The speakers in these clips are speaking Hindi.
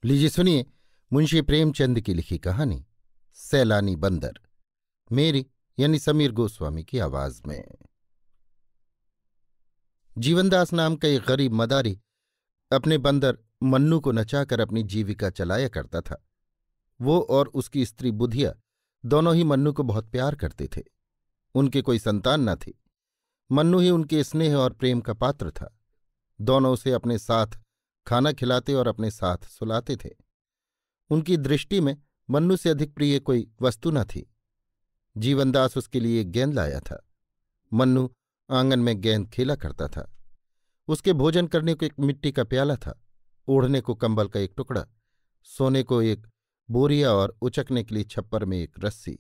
लीजिए सुनिए मुंशी प्रेमचंद की लिखी कहानी सैलानी बंदर, मेरी यानी समीर गोस्वामी की आवाज में। जीवनदास नाम का एक गरीब मदारी अपने बंदर मन्नू को नचाकर अपनी जीविका चलाया करता था। वो और उसकी स्त्री बुधिया दोनों ही मन्नू को बहुत प्यार करते थे। उनके कोई संतान न थी। मन्नू ही उनके स्नेह और प्रेम का पात्र था। दोनों उसे अपने साथ खाना खिलाते और अपने साथ सुलाते थे। उनकी दृष्टि में मन्नू से अधिक प्रिय कोई वस्तु न थी। जीवनदास उसके लिए एक गेंद लाया था। मन्नू आंगन में गेंद खेला करता था। उसके भोजन करने को एक मिट्टी का प्याला था, ओढ़ने को कंबल का एक टुकड़ा, सोने को एक बोरिया और उचकने के लिए छप्पर में एक रस्सी।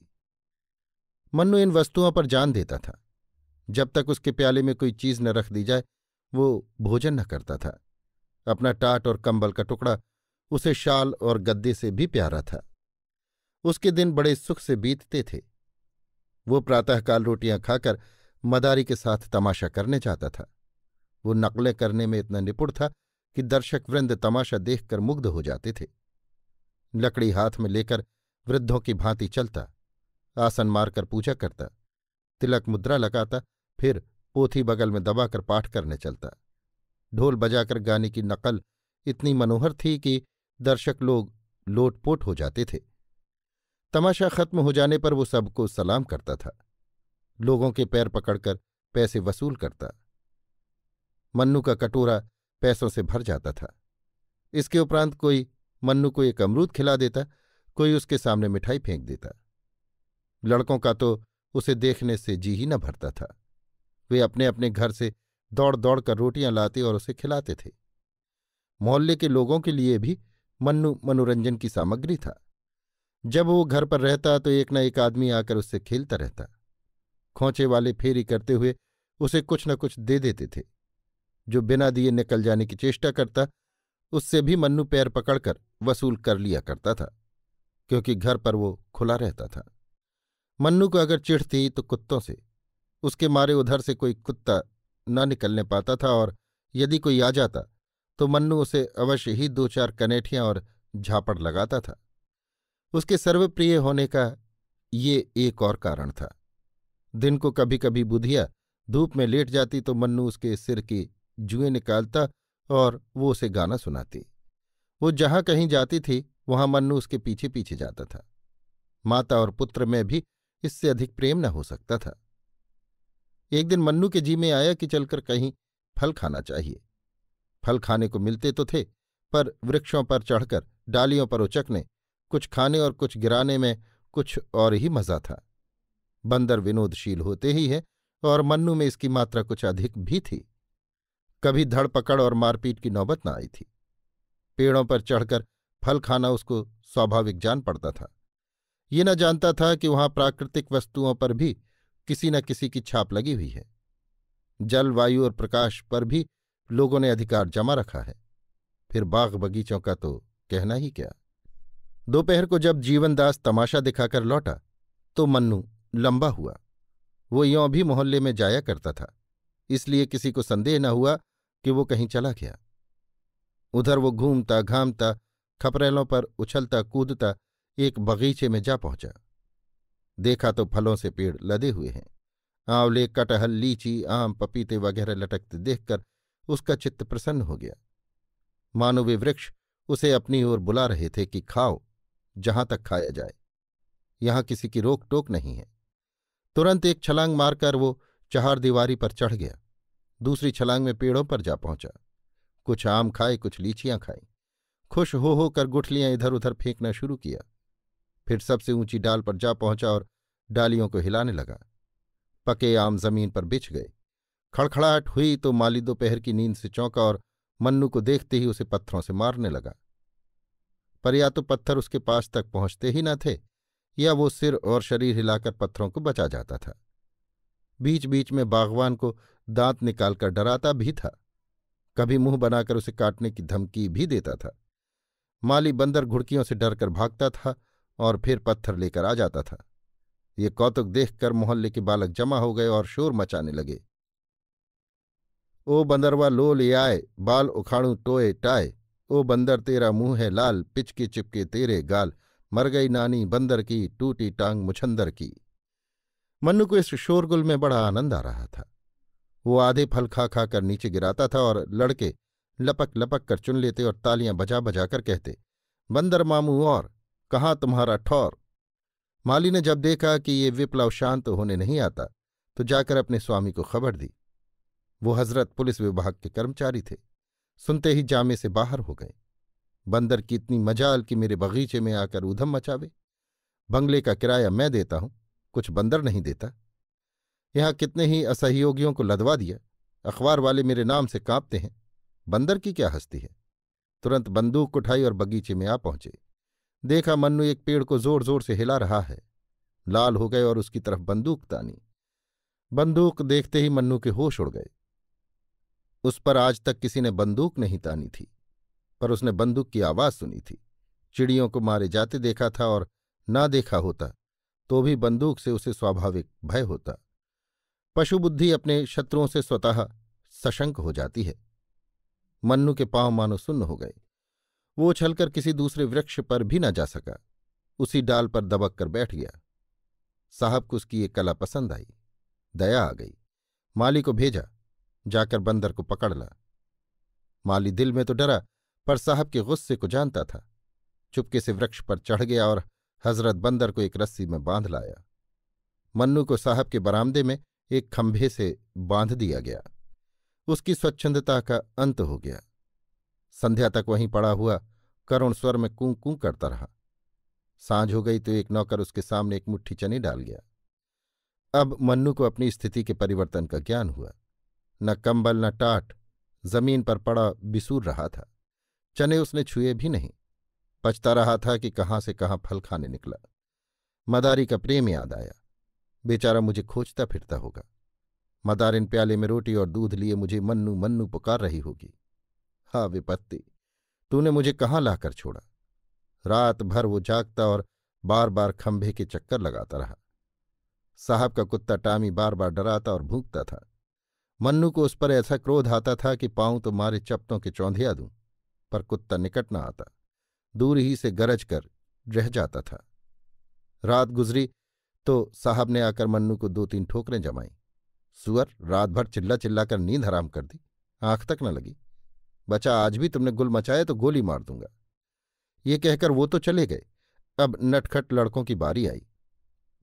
मन्नू इन वस्तुओं पर जान देता था। जब तक उसके प्याले में कोई चीज न रख दी जाए वो भोजन न करता था। अपना टाट और कंबल का टुकड़ा उसे शाल और गद्दे से भी प्यारा था। उसके दिन बड़े सुख से बीतते थे। वो प्रातःकाल रोटियां खाकर मदारी के साथ तमाशा करने जाता था। वो नकलें करने में इतना निपुण था कि दर्शक वृंद तमाशा देखकर मुग्ध हो जाते थे। लकड़ी हाथ में लेकर वृद्धों की भांति चलता, आसन मारकर पूजा करता, तिलक मुद्रा लगाता, फिर पोथी बगल में दबाकर पाठ करने चलता। ढोल बजाकर गाने की नकल इतनी मनोहर थी कि दर्शक लोग लोटपोट हो जाते थे। तमाशा खत्म हो जाने पर वो सबको सलाम करता था। लोगों के पैर पकड़कर पैसे वसूल करता। मन्नू का कटोरा पैसों से भर जाता था। इसके उपरांत कोई मन्नू को एक अमरूद खिला देता, कोई उसके सामने मिठाई फेंक देता। लड़कों का तो उसे देखने से जी ही न भरता था। वे अपने अपने घर से दौड़ दौड़ कर रोटियां लाते और उसे खिलाते थे। मोहल्ले के लोगों के लिए भी मन्नू मनोरंजन की सामग्री था। जब वो घर पर रहता तो एक न एक आदमी आकर उससे खेलता रहता। खोंचे वाले फेरी करते हुए उसे कुछ न कुछ दे देते थे। जो बिना दिए निकल जाने की चेष्टा करता उससे भी मन्नू पैर पकड़कर वसूल कर लिया करता था, क्योंकि घर पर वो खुला रहता था। मन्नू को अगर चिढ़ थी तो कुत्तों से। उसके मारे उधर से कोई कुत्ता न निकलने पाता था, और यदि कोई आ जाता तो मन्नू उसे अवश्य ही 2-4 कनेठियां और झापड़ लगाता था। उसके सर्वप्रिय होने का ये एक और कारण था। दिन को कभी कभी बुधिया धूप में लेट जाती तो मन्नू उसके सिर की जुएं निकालता और वो उसे गाना सुनाती। वो जहां कहीं जाती थी वहां मन्नू उसके पीछे पीछे जाता था। माता और पुत्र में भी इससे अधिक प्रेम न हो सकता था। एक दिन मन्नू के जी में आया कि चलकर कहीं फल खाना चाहिए। फल खाने को मिलते तो थे, पर वृक्षों पर चढ़कर डालियों पर उचकने, कुछ खाने और कुछ गिराने में कुछ और ही मजा था। बंदर विनोदशील होते ही है, और मन्नू में इसकी मात्रा कुछ अधिक भी थी। कभी धड़पकड़ और मारपीट की नौबत न आई थी। पेड़ों पर चढ़कर फल खाना उसको स्वाभाविक जान पड़ता था। ये न जानता था कि वहां प्राकृतिक वस्तुओं पर भी किसी न किसी की छाप लगी हुई है। जल, वायु और प्रकाश पर भी लोगों ने अधिकार जमा रखा है। फिर बाग बगीचों का तो कहना ही क्या। दोपहर को जब जीवनदास तमाशा दिखाकर लौटा तो मन्नू लंबा हुआ। वो यों भी मोहल्ले में जाया करता था, इसलिए किसी को संदेह न हुआ कि वो कहीं चला गया। उधर वो घूमता घामता, खपरेलों पर उछलता कूदता एक बगीचे में जा पहुंचा। देखा तो फलों से पेड़ लदे हुए हैं। आंवले, कटहल, लीची, आम, पपीते वगैरह लटकते देखकर उसका चित्त प्रसन्न हो गया। मानो वे वृक्ष उसे अपनी ओर बुला रहे थे कि खाओ, जहां तक खाया जाए, यहां किसी की रोक टोक नहीं है। तुरंत एक छलांग मारकर वो चहारदीवारी पर चढ़ गया। दूसरी छलांग में पेड़ों पर जा पहुंचा। कुछ आम खाए, कुछ लीचियां खाई। खुश हो होकर गुठलियां इधर उधर फेंकना शुरू किया। फिर सबसे ऊंची डाल पर जा पहुंचा और डालियों को हिलाने लगा। पके आम जमीन पर बिछ गए। खड़खड़ाहट हुई तो माली दोपहर की नींद से चौंका और मन्नू को देखते ही उसे पत्थरों से मारने लगा। पर या तो पत्थर उसके पास तक पहुंचते ही न थे, या वो सिर और शरीर हिलाकर पत्थरों को बचा जाता था। बीच बीच में बागवान को दांत निकालकर डराता भी था। कभी मुंह बनाकर उसे काटने की धमकी भी देता था। माली बंदर घुड़कियों से डरकर भागता था और फिर पत्थर लेकर आ जाता था। ये कौतुक देखकर मोहल्ले के बालक जमा हो गए और शोर मचाने लगे। ओ बंदरवा लोल आए, बाल उखाड़ू टोए टाए, ओ बंदर तेरा मुंह है लाल, पिचके चिपके तेरे गाल, मर गई नानी बंदर की, टूटी टांग मुछंदर की। मन्नू को इस शोरगुल में बड़ा आनंद आ रहा था। वो आधे फल खा खा कर नीचे गिराता था और लड़के लपक लपक कर चुन लेते और तालियां बजा बजा कर कहते, बंदर मामू और कहाँ तुम्हारा ठौर। माली ने जब देखा कि ये विप्लव शांत होने नहीं आता तो जाकर अपने स्वामी को खबर दी। वो हजरत पुलिस विभाग के कर्मचारी थे। सुनते ही जामे से बाहर हो गए। बंदर की इतनी मजाल कि मेरे बगीचे में आकर ऊधम मचावे। बंगले का किराया मैं देता हूं, कुछ बंदर नहीं देता। यहां कितने ही असहयोगियों को लदवा दिया। अखबार वाले मेरे नाम से कांपते हैं। बंदर की क्या हस्ती है। तुरंत बंदूक उठाई और बगीचे में आ पहुंचे। देखा मन्नू एक पेड़ को जोर जोर से हिला रहा है। लाल हो गए और उसकी तरफ बंदूक तानी। बंदूक देखते ही मन्नू के होश उड़ गए। उस पर आज तक किसी ने बंदूक नहीं तानी थी, पर उसने बंदूक की आवाज सुनी थी। चिड़ियों को मारे जाते देखा था और ना देखा होता तो भी बंदूक से उसे स्वाभाविक भय होता। पशु बुद्धि अपने शत्रुओं से स्वतः सशंक हो जाती है। मन्नू के पांव मानो सुन्न हो गए। वो उछलकर किसी दूसरे वृक्ष पर भी न जा सका। उसी डाल पर दबक कर बैठ गया। साहब को उसकी ये कला पसंद आई। दया आ गई। माली को भेजा, जाकर बंदर को पकड़ ला। माली दिल में तो डरा, पर साहब के गुस्से को जानता था। चुपके से वृक्ष पर चढ़ गया और हजरत बंदर को एक रस्सी में बांध लाया। मन्नू को साहब के बरामदे में एक खंभे से बांध दिया गया। उसकी स्वच्छंदता का अंत हो गया। संध्या तक वहीं पड़ा हुआ करुण स्वर में कूं कूं करता रहा। सांझ हो गई तो एक नौकर उसके सामने एक मुट्ठी चने डाल गया। अब मन्नू को अपनी स्थिति के परिवर्तन का ज्ञान हुआ। न कंबल न टाट, जमीन पर पड़ा बिसूर रहा था। चने उसने छुए भी नहीं। पछता रहा था कि कहाँ से कहाँ फल खाने निकला। मदारी का प्रेम याद आया। बेचारा मुझे खोजता फिरता होगा। मदारिन प्याले में रोटी और दूध लिए मुझे मन्नू मन्नू पुकार रही होगी। हाँ विपत्ति, तूने मुझे कहाँ लाकर छोड़ा। रात भर वो जागता और बार बार खंभे के चक्कर लगाता रहा। साहब का कुत्ता टामी बार बार डराता और भूखता था। मन्नू को उस पर ऐसा क्रोध आता था कि पांव तो मारे चप्तों के चौंधिया दूं, पर कुत्ता निकट न आता। दूर ही से गरज कर रह जाता था। रात गुजरी तो साहब ने आकर मन्नू को 2-3 ठोकरें जमाई। सुअर, रात भर चिल्ला चिल्ला कर नींद हराम कर दी, आंख तक न लगी। बचा, आज भी तुमने गुल मचाया तो गोली मार दूंगा। ये कहकर वो तो चले गए। अब नटखट लड़कों की बारी आई।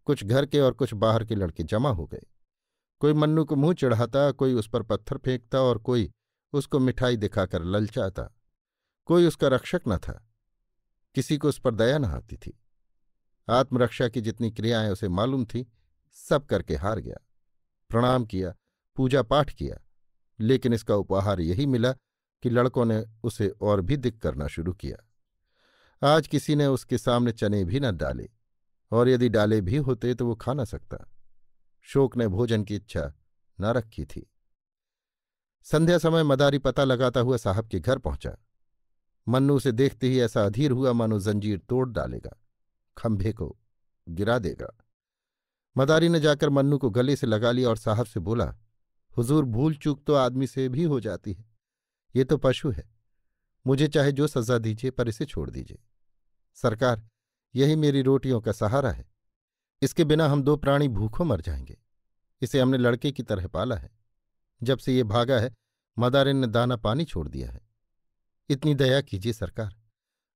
कुछ घर के और कुछ बाहर के लड़के जमा हो गए। कोई मन्नू को मुंह चढ़ाता, कोई उस पर पत्थर फेंकता और कोई उसको मिठाई दिखाकर ललचाता। कोई उसका रक्षक न था। किसी को उस पर दया न आती थी। आत्मरक्षा की जितनी क्रियाएं उसे मालूम थी, सब करके हार गया। प्रणाम किया, पूजा पाठ किया, लेकिन इसका उपहार यही मिला कि लड़कों ने उसे और भी दिक करना शुरू किया। आज किसी ने उसके सामने चने भी न डाले, और यदि डाले भी होते तो वो खा न सकता। शोक ने भोजन की इच्छा न रखी थी। संध्या समय मदारी पता लगाता हुआ साहब के घर पहुंचा। मन्नू उसे देखते ही ऐसा अधीर हुआ मानो जंजीर तोड़ डालेगा, खंभे को गिरा देगा। मदारी ने जाकर मन्नू को गले से लगा लिया और साहब से बोला, हुजूर, भूल चूक तो आदमी से भी हो जाती है। ये तो पशु है। मुझे चाहे जो सजा दीजिए, पर इसे छोड़ दीजिए। सरकार, यही मेरी रोटियों का सहारा है। इसके बिना हम 2 प्राणी भूखों मर जाएंगे। इसे हमने लड़के की तरह पाला है। जब से ये भागा है, मदारिन ने दाना पानी छोड़ दिया है। इतनी दया कीजिए सरकार,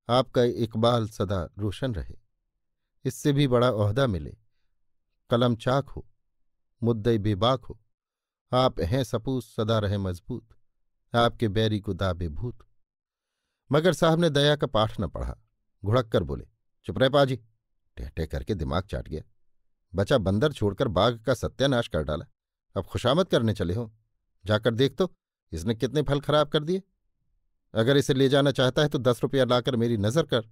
आपका इकबाल सदा रोशन रहे। इससे भी बड़ा ओहदा मिले, कलम चाक हो, मुद्दई बेबाक हो। आप हैं सपूत, सदा रहे मजबूत, आपके बैरी को दाबे भूत। मगर साहब ने दया का पाठ न पढ़ा। घुड़क कर बोले, चुप रहे पाजी। टह टह करके दिमाग चाट गया। बचा बंदर छोड़कर बाघ का सत्यानाश कर डाला। अब खुशामद करने चले हो। जाकर देख तो इसने कितने फल खराब कर दिए। अगर इसे ले जाना चाहता है तो 10 रुपया लाकर मेरी नजर कर,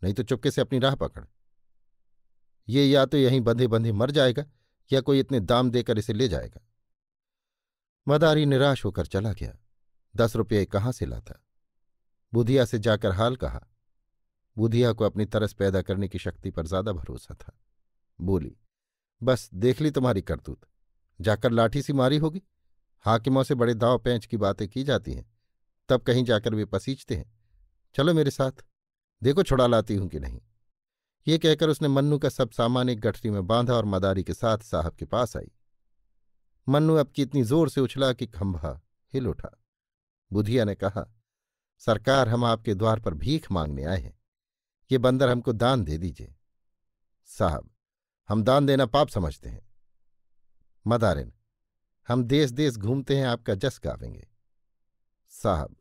नहीं तो चुपके से अपनी राह पकड़। ये या तो यहीं बंधे बंधे मर जाएगा या कोई इतने दाम देकर इसे ले जाएगा। मदारी निराश होकर चला गया। 10 रुपये कहाँ से लाता। बुधिया से जाकर हाल कहा। बुधिया को अपनी तरस पैदा करने की शक्ति पर ज्यादा भरोसा था। बोली, बस देख ली तुम्हारी करतूत। जाकर लाठी सी मारी होगी। हाकिमों से बड़े दाव पैंच की बातें की जाती हैं, तब कहीं जाकर वे पसीजते हैं। चलो मेरे साथ, देखो छुड़ा लाती हूं कि नहीं। ये कहकर उसने मन्नू का सब सामान एक गठरी में बांधा और मदारी के साथ साहब के पास आई। मन्नू अब की इतनी जोर से उछला कि खंभा हिल उठा। बुधिया ने कहा, सरकार, हम आपके द्वार पर भीख मांगने आए हैं, ये बंदर हमको दान दे दीजिए। साहब, हम दान देना पाप समझते हैं। मदारिन, हम देश देश घूमते हैं, आपका जस गावेंगे। साहब,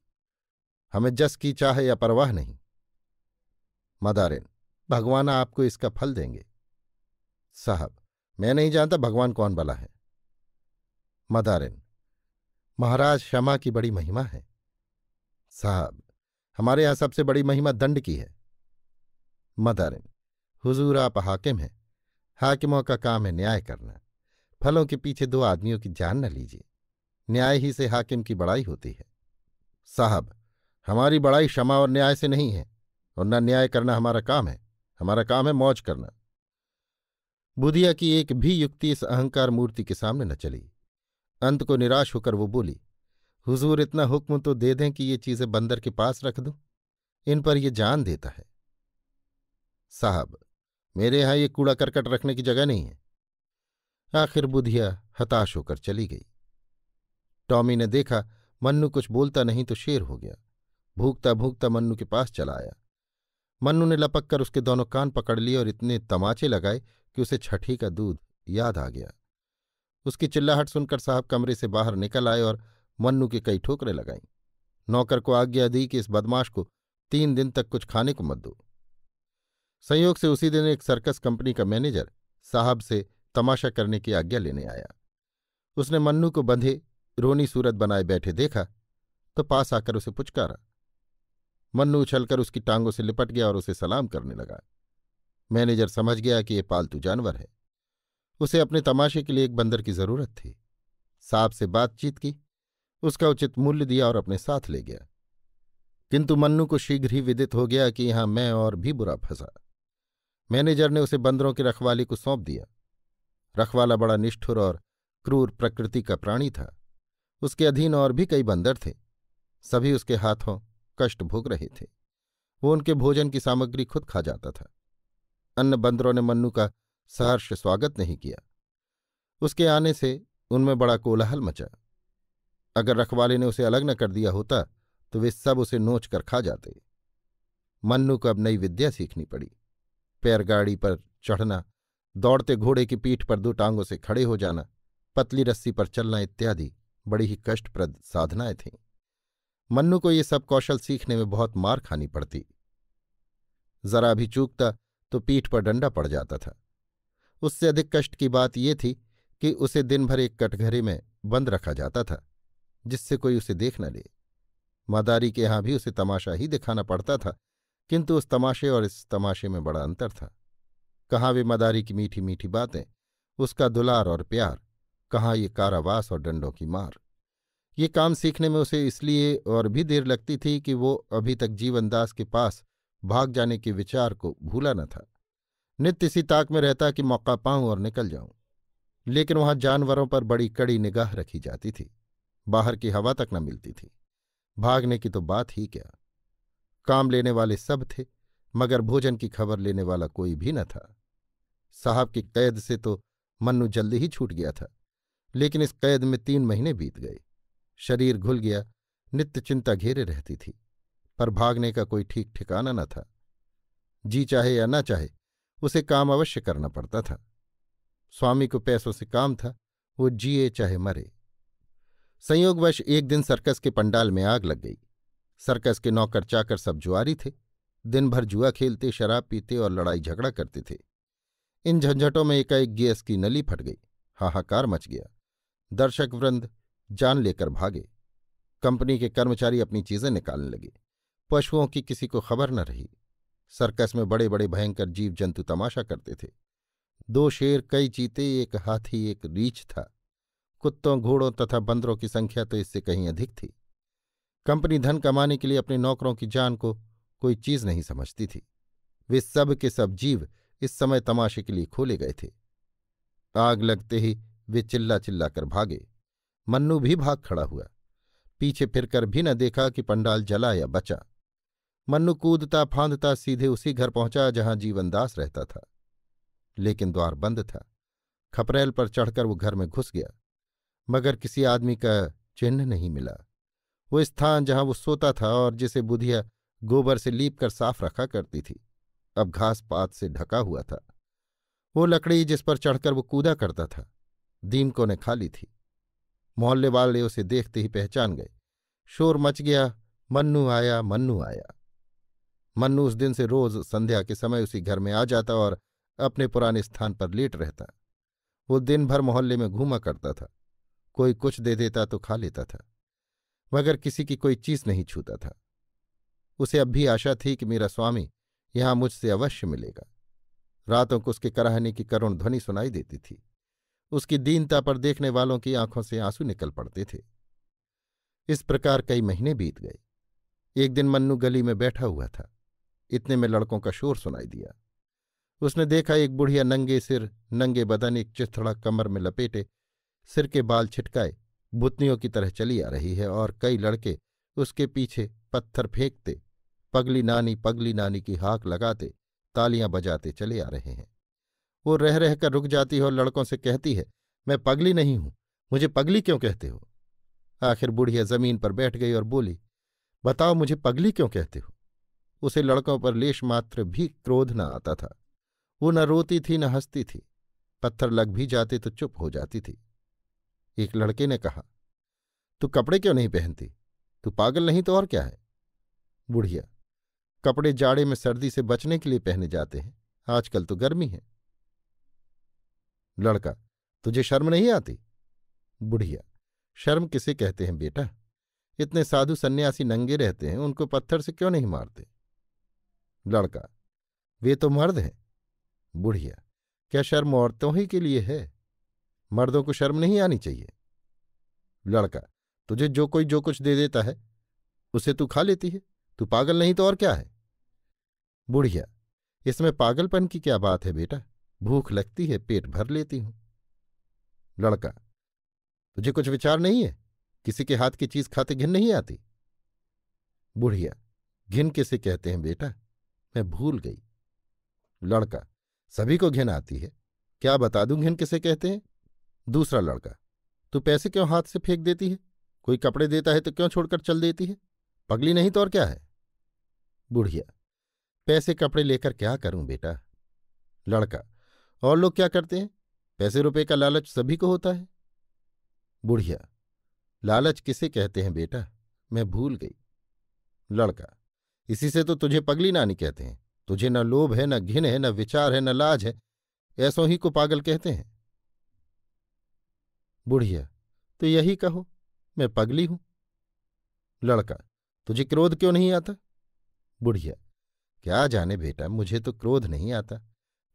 हमें जस की चाह या परवाह नहीं। मदारिन, भगवान आपको इसका फल देंगे। साहब, मैं नहीं जानता भगवान कौन भला है। मदारिन, महाराज, क्षमा की बड़ी महिमा है। साहब, हमारे यहां सबसे बड़ी महिमा दंड की है। मदारिन, हुजूर आप हाकिम हैं, हाकिमों का काम है न्याय करना। फलों के पीछे दो आदमियों की जान न लीजिए, न्याय ही से हाकिम की बड़ाई होती है। साहब, हमारी बड़ाई क्षमा और न्याय से नहीं है, और न न्याय करना हमारा काम है। हमारा काम है मौज करना। बुधिया की एक भी युक्ति इस अहंकार मूर्ति के सामने न चली। अंत को निराश होकर वो बोली, हुजूर इतना हुक्म तो दे दें कि ये चीजें बंदर के पास रख दूं, इन पर ये जान देता है। साहब, मेरे यहां ये कूड़ा करकट रखने की जगह नहीं है। आखिर बुधिया हताश होकर चली गई। टॉमी ने देखा मन्नू कुछ बोलता नहीं तो शेर हो गया। भूखता भूखता मन्नू के पास चला आया। मन्नू ने लपक कर उसके दोनों कान पकड़ लिए और इतने तमाचे लगाए कि उसे छठी का दूध याद आ गया। उसकी चिल्लाहट सुनकर साहब कमरे से बाहर निकल आए और मन्नू की कई ठोकरें लगाईं। नौकर को आज्ञा दी कि इस बदमाश को 3 दिन तक कुछ खाने को मत दो। संयोग से उसी दिन एक सर्कस कंपनी का मैनेजर साहब से तमाशा करने की आज्ञा लेने आया। उसने मन्नू को बंधे रोनी सूरत बनाए बैठे देखा तो पास आकर उसे पुचकारा। मन्नू उछलकर उसकी टांगों से लिपट गया और उसे सलाम करने लगा। मैनेजर समझ गया कि यह पालतू जानवर है, उसे अपने तमाशे के लिए एक बंदर की जरूरत थी। साहब से बातचीत की, उसका उचित मूल्य दिया और अपने साथ ले गया। किंतु मन्नू को शीघ्र ही विदित हो गया कि यहां मैं और भी बुरा फंसा। मैनेजर ने उसे बंदरों की रखवाली को सौंप दिया। रखवाला बड़ा निष्ठुर और क्रूर प्रकृति का प्राणी था। उसके अधीन और भी कई बंदर थे। सभी उसके हाथों कष्ट भोग रहे थे। वो उनके भोजन की सामग्री खुद खा जाता था। अन्य बंदरों ने मन्नू का सहर्ष स्वागत नहीं किया। उसके आने से उनमें बड़ा कोलाहल मचा। अगर रखवाले ने उसे अलग न कर दिया होता तो वे सब उसे नोच कर खा जाते। मन्नू को अब नई विद्या सीखनी पड़ी। पैरगाड़ी पर चढ़ना, दौड़ते घोड़े की पीठ पर 2 टांगों से खड़े हो जाना, पतली रस्सी पर चलना इत्यादि बड़ी ही कष्टप्रद साधनाएं थीं। मन्नू को ये सब कौशल सीखने में बहुत मार खानी पड़ती। जरा भी चूकता तो पीठ पर डंडा पड़ जाता था। उससे अधिक कष्ट की बात ये थी कि उसे दिन भर एक कटघरे में बंद रखा जाता था, जिससे कोई उसे देख न ले। मदारी के यहां भी उसे तमाशा ही दिखाना पड़ता था, किंतु उस तमाशे और इस तमाशे में बड़ा अंतर था। कहाँ वे मदारी की मीठी मीठी बातें, उसका दुलार और प्यार, कहाँ ये कारावास और डंडों की मार। ये काम सीखने में उसे इसलिए और भी देर लगती थी कि वो अभी तक जीवनदास के पास भाग जाने के विचार को भूला न था। नित्य इसी ताक में रहता कि मौका पाऊं और निकल जाऊं, लेकिन वहां जानवरों पर बड़ी कड़ी निगाह रखी जाती थी। बाहर की हवा तक न मिलती थी। भागने की तो बात ही क्या। काम लेने वाले सब थे, मगर भोजन की खबर लेने वाला कोई भी न था। साहब की कैद से तो मन्नू जल्दी ही छूट गया था, लेकिन इस कैद में 3 महीने बीत गए। शरीर घुल गया, नित्य चिंता घेरे रहती थी, पर भागने का कोई ठीक ठिकाना न था। जी चाहे या न चाहे उसे काम अवश्य करना पड़ता था। स्वामी को पैसों से काम था, वो जिए चाहे मरे। संयोगवश एक दिन सर्कस के पंडाल में आग लग गई। सर्कस के नौकर चाकर सब जुआरी थे। दिन भर जुआ खेलते, शराब पीते और लड़ाई झगड़ा करते थे। इन झंझटों में एकाएक गैस की नली फट गई। हाहाकार मच गया। दर्शक वृंद जान लेकर भागे। कंपनी के कर्मचारी अपनी चीजें निकालने लगे। पशुओं की किसी को खबर न रही। सर्कस में बड़े बड़े भयंकर जीव जंतु तमाशा करते थे। 2 शेर, कई चीते, एक हाथी, एक रीछ था। कुत्तों, घोड़ों तथा बंदरों की संख्या तो इससे कहीं अधिक थी। कंपनी धन कमाने के लिए अपने नौकरों की जान को कोई चीज नहीं समझती थी। वे सब के सब जीव इस समय तमाशे के लिए खोले गए थे। आग लगते ही वे चिल्ला चिल्ला कर भागे। मन्नू भी भाग खड़ा हुआ। पीछे फिरकर भी न देखा कि पंडाल जला या बचा। मन्नू कूदता फांदता सीधे उसी घर पहुंचा जहां जीवनदास रहता था, लेकिन द्वार बंद था। खपरेल पर चढ़कर वो घर में घुस गया, मगर किसी आदमी का चिन्ह नहीं मिला। वो स्थान जहां वो सोता था और जिसे बुधिया गोबर से लीप कर साफ रखा करती थी, अब घास पात से ढका हुआ था। वो लकड़ी जिस पर चढ़कर वो कूदा करता था, दीमकों ने खा ली थी। मोहल्ले वाले उसे देखते ही पहचान गए। शोर मच गया, मन्नू आया, मन्नू आया। मन्नू उस दिन से रोज संध्या के समय उसी घर में आ जाता और अपने पुराने स्थान पर लेट रहता। वो दिन भर मोहल्ले में घूमा करता था। कोई कुछ दे देता तो खा लेता था, मगर किसी की कोई चीज नहीं छूता था। उसे अब भी आशा थी कि मेरा स्वामी यहां मुझसे अवश्य मिलेगा। रातों को उसके कराहने की करुण ध्वनि सुनाई देती थी। उसकी दीनता पर देखने वालों की आंखों से आंसू निकल पड़ते थे। इस प्रकार कई महीने बीत गए। एक दिन मन्नू गली में बैठा हुआ था, इतने में लड़कों का शोर सुनाई दिया। उसने देखा एक बुढ़िया नंगे सिर नंगे बदन, एक चिथड़ा कमर में लपेटे, सिर के बाल छिटकाए भूतनियों की तरह चली आ रही है, और कई लड़के उसके पीछे पत्थर फेंकते, पगली नानी की हाक लगाते, तालियां बजाते चले आ रहे हैं। वो रह रहकर रुक जाती है और लड़कों से कहती है, मैं पगली नहीं हूं, मुझे पगली क्यों कहते हो? आखिर बुढ़िया जमीन पर बैठ गई और बोली, बताओ मुझे पगली क्यों कहते हो? उसे लड़कों पर लेश मात्र भी क्रोध न आता था। वो न रोती थी न हंसती थी। पत्थर लग भी जाते तो चुप हो जाती थी। एक लड़के ने कहा, तू कपड़े क्यों नहीं पहनती? तू पागल नहीं तो और क्या है? बुढ़िया, कपड़े जाड़े में सर्दी से बचने के लिए पहने जाते हैं, आजकल तो गर्मी है। लड़का, तुझे शर्म नहीं आती? बुढ़िया, शर्म किसे कहते हैं बेटा? इतने साधु सन्यासी नंगे रहते हैं, उनको पत्थर से क्यों नहीं मारते? लड़का, वे तो मर्द हैं। बुढ़िया, क्या शर्म औरतों ही के लिए है? मर्दों को शर्म नहीं आनी चाहिए। लड़का, तुझे जो कोई जो कुछ दे देता है उसे तू खा लेती है, तू पागल नहीं तो और क्या है? बुढ़िया, इसमें पागलपन की क्या बात है बेटा? भूख लगती है, पेट भर लेती हूं। लड़का, तुझे कुछ विचार नहीं है? किसी के हाथ की चीज खाते घिन नहीं आती? बुढ़िया, घिन किसे कहते हैं बेटा? मैं भूल गई। लड़का, सभी को घिन आती है, क्या बता दूं घिन किसे कहते हैं? दूसरा लड़का, तू पैसे क्यों हाथ से फेंक देती है? कोई कपड़े देता है तो क्यों छोड़कर चल देती है? पगली नहीं तो और क्या है? बुढ़िया, पैसे कपड़े लेकर क्या करूं बेटा? लड़का, और लोग क्या करते हैं? पैसे रुपए का लालच सभी को होता है। बुढ़िया, लालच किसे कहते हैं बेटा? मैं भूल गई। लड़का, इसी से तो तुझे पगली नानी कहते हैं। तुझे न लोभ है, न घिन है, न विचार है, न लाज है, ऐसों ही को पागल कहते हैं। बुढ़िया, तो यही कहो, मैं पगली हूं। लड़का, तुझे क्रोध क्यों नहीं आता? बुढ़िया, क्या जाने बेटा, मुझे तो क्रोध नहीं आता।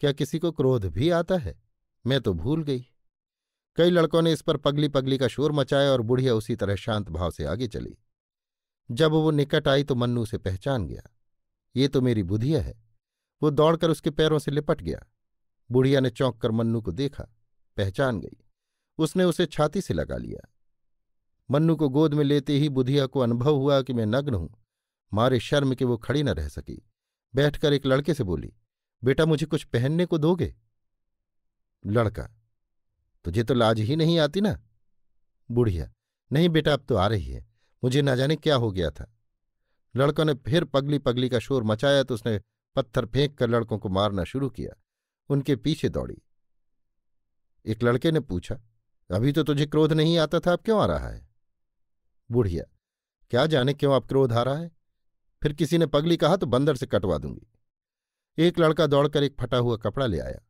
क्या किसी को क्रोध भी आता है? मैं तो भूल गई। कई लड़कों ने इस पर पगली पगली का शोर मचाया और बुढ़िया उसी तरह शांत भाव से आगे चली। जब वो निकट आई तो मन्नू उसे पहचान गया। ये तो मेरी बुधिया है। वो दौड़कर उसके पैरों से लिपट गया। बुढ़िया ने चौंक कर मन्नू को देखा, पहचान गई। उसने उसे छाती से लगा लिया। मन्नू को गोद में लेते ही बुधिया को अनुभव हुआ कि मैं नग्न हूं। मारे शर्म के वो खड़ी न रह सकी। बैठकर एक लड़के से बोली, बेटा मुझे कुछ पहनने को दोगे? लड़का, तुझे तो लाज ही नहीं आती ना? बुढ़िया, नहीं बेटा, अब तो आ रही है। मुझे न जाने क्या हो गया था। लड़कों ने फिर पगली पगली का शोर मचाया तो उसने पत्थर फेंक कर लड़कों को मारना शुरू किया। उनके पीछे दौड़ी। एक लड़के ने पूछा, अभी तो तुझे क्रोध नहीं आता था, अब क्यों आ रहा है? बुढ़िया, क्या जाने क्यों अब क्रोध आ रहा है। फिर किसी ने पगली कहा तो बंदर से कटवा दूंगी। एक लड़का दौड़कर एक फटा हुआ कपड़ा ले आया।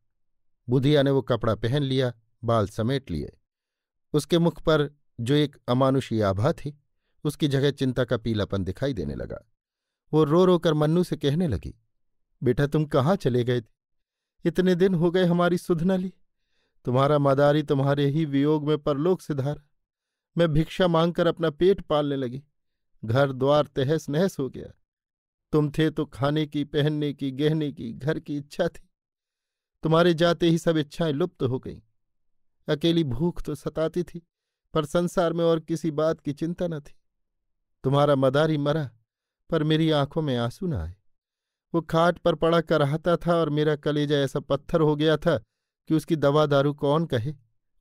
बुधिया ने वो कपड़ा पहन लिया, बाल समेट लिए। उसके मुख पर जो एक अमानुषी आभा थी, उसकी जगह चिंता का पीलापन दिखाई देने लगा। वो रो रो कर मन्नू से कहने लगी, बेटा तुम कहाँ चले गए थे? इतने दिन हो गए हमारी सुध न ली। तुम्हारा मदारी तुम्हारे ही वियोग में परलोक सिधारा। मैं भिक्षा मांगकर अपना पेट पालने लगी। घर द्वार तहस नहस हो गया। तुम थे तो खाने की, पहनने की, गहने की, घर की इच्छा थी। तुम्हारे जाते ही सब इच्छाएं लुप्त हो गईं। अकेली भूख तो सताती थी, पर संसार में और किसी बात की चिंता न थी। तुम्हारा मदारी मरा, पर मेरी आंखों में आंसू न आए। वो खाट पर पड़ा कराहता था और मेरा कलेजा ऐसा पत्थर हो गया था कि उसकी दवा दारू कौन कहे,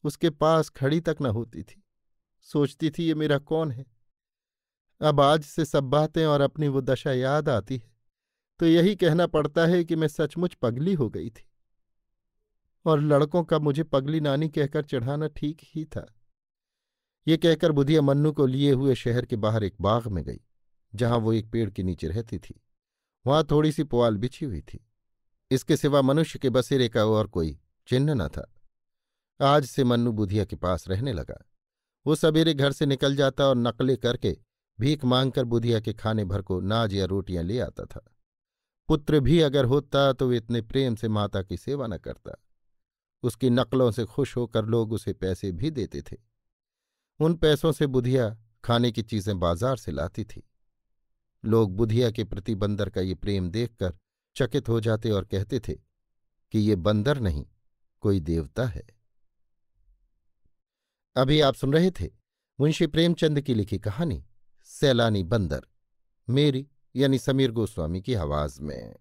उसके पास खड़ी तक न होती थी। सोचती थी ये मेरा कौन है। अब आज से सब बातें और अपनी वो दशा याद आती है तो यही कहना पड़ता है कि मैं सचमुच पगली हो गई थी, और लड़कों का मुझे पगली नानी कहकर चढ़ाना ठीक ही था। ये कहकर बुधिया मन्नू को लिए हुए शहर के बाहर एक बाग में गई, जहां वो एक पेड़ के नीचे रहती थी। वहां थोड़ी सी पुआल बिछी हुई थी। इसके सिवा मनुष्य के बसेरे का और कोई चिन्ह न था। आज से मन्नू बुधिया के पास रहने लगा। वो सवेरे घर से निकल जाता और नकले करके भीख मांगकर बुधिया के खाने भर को नाज या रोटियां ले आता था। पुत्र भी अगर होता तो वे इतने प्रेम से माता की सेवा न करता। उसकी नकलों से खुश होकर लोग उसे पैसे भी देते थे। उन पैसों से बुधिया खाने की चीजें बाजार से लाती थी। लोग बुधिया के प्रति बंदर का ये प्रेम देखकर चकित हो जाते और कहते थे कि ये बंदर नहीं, कोई देवता है। अभी आप सुन रहे थे मुंशी प्रेमचंद की लिखी कहानी सैलानी बंदर, मेरी यानी समीर गोस्वामी की आवाज में।